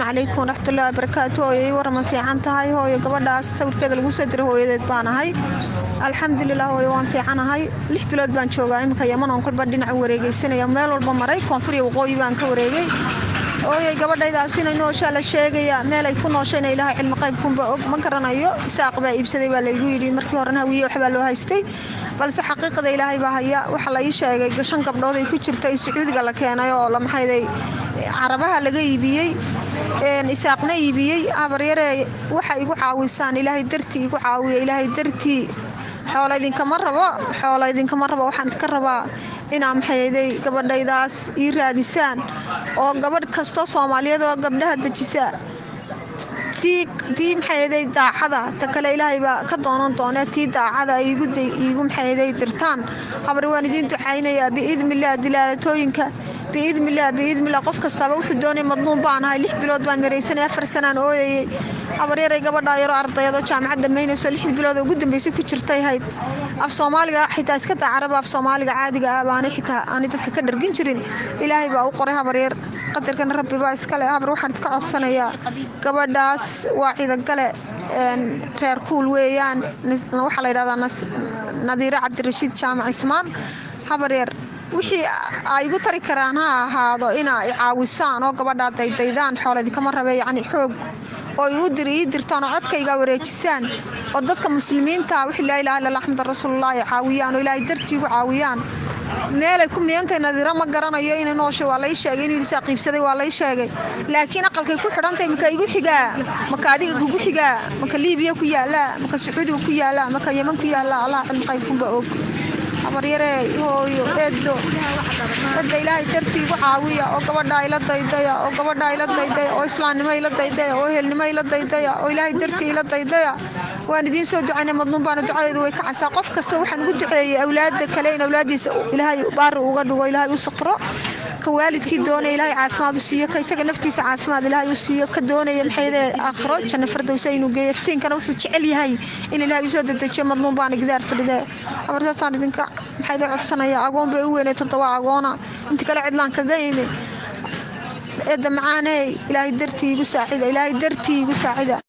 عليكم ورحمة الله وبركاته. hooyo warman fiican tahay hooyo gabadhaas sawirkeeda lagu soo diray hooyadeed baan ahay alxamdulilah hooyo waan fiicanahay 6 bilood baan joogaa imika Yaman oo kolba dhinac wareegaysanaya meel walba maray koonfur iyo waqooyi baan ka wareegay hooyo gabadhaydaas inay noosha la sheegaya meel ay ku noosheena ilaahay cilmi qaybkunba og ma garanayo isaaq baa iibsaday baa laygu yiri markii horena hawiye waxba loo haystay balse xaqiiqada ilaahay baa haya waxa la ii sheegay gashan gabdhood ay ku jirtay Sacuudiga la keenay oo la maxayday carabaha laga iibiyay isaaqna iibiyay abaryare waxa igu caawisaan ilaahay dartii igu caawiyo ilaahay dartii xoolo idinkama rabo waxaan ka rabaa inaan maxayday gabadhaydaas ii raadisaan oo gabadh kasto Soomaaliyeed oo gabdhaha dajisa tii maxayday daacada ta kale ilaahay baa ka doonan doona tii daacada igu maxayday dirtaan habar waan idin ducaynaya biidmillah dilaalatooyinka biidmillah qof kastaba wuxuu doonay madnuun baan ahay 6 bilood baan mareysanay 4 sanaan ooyay abaryare gabadha yar ardaydo jaamacadda meynayso 6 bilood ugu dambeysay ku jirtay hayd af Soomaaliga xitaa iska tacaraba af Soomaaliga caadiga ah baan xitaa aan dadka ka dhargin jirin ilaahay baa u qoray habaryar qadarkan rabbi baa iska leh habar waxaan ka codsanayaa gabadhaas waa cida gale reer kuul weeyaan waxa la yiraahdaa Nadiira Cabdirashiid Jaamac Ismaan habaryar wixii ay ugu tari karaan ha ahaado in ay caawisaan oo gabadha daydaydaan xoolaadi kama rabay yani xoog oo igu dirtaan codkayga wareejisaan oo dadka muslimiinta wixii la ilaaha illa Muhammad rasuulullah caawiyaan oo ilaahay dartii ugu caawiyaan meel ay ku miintay Nadiira ma garanayo in noosho waa la sheegay inuu isa qiibsaday waa la sheegay laakiin aqalkay ku xidhantay marka igu xigaa marka adiga kugu xigaa marka Liibiya ku yaala marka Sacuudiga ku yaala marka Yemen ku yaala Allah cilmi qaybkunba og abaryare hooyo eedo ilaahay dartii ugu caawiya oo gabadha ila daydaya oo islaamnimo ila daydaya oo helnimo ila daydaya oo ilaahay dartii ila daydaya waan idin soo ducaynay madnuun baan ducadeedu way ka casaa qof kasta waxaan ugu duceeyay awlaadda kale in awlaadiisa ilaahay baar uga dhigo ilaahay u saqro ka waalidkii doonay ilaahay caafimaad u siiyo ka isaga naftiisa caafimaad ilaahay u siiyo ka doonay maxayda aakhiro janno firdawsi inuu geeyo iftiinkana wuxuu jecel yahay in ilaahay soo dedejiyo madnuun baan igdaar fadhida abartaasaan idinka maxayda codsanaya agoon bay u weynay 7 agoona inta kale cidlaan kaga yimid eedda macaanay ilaahay dartii igu saacida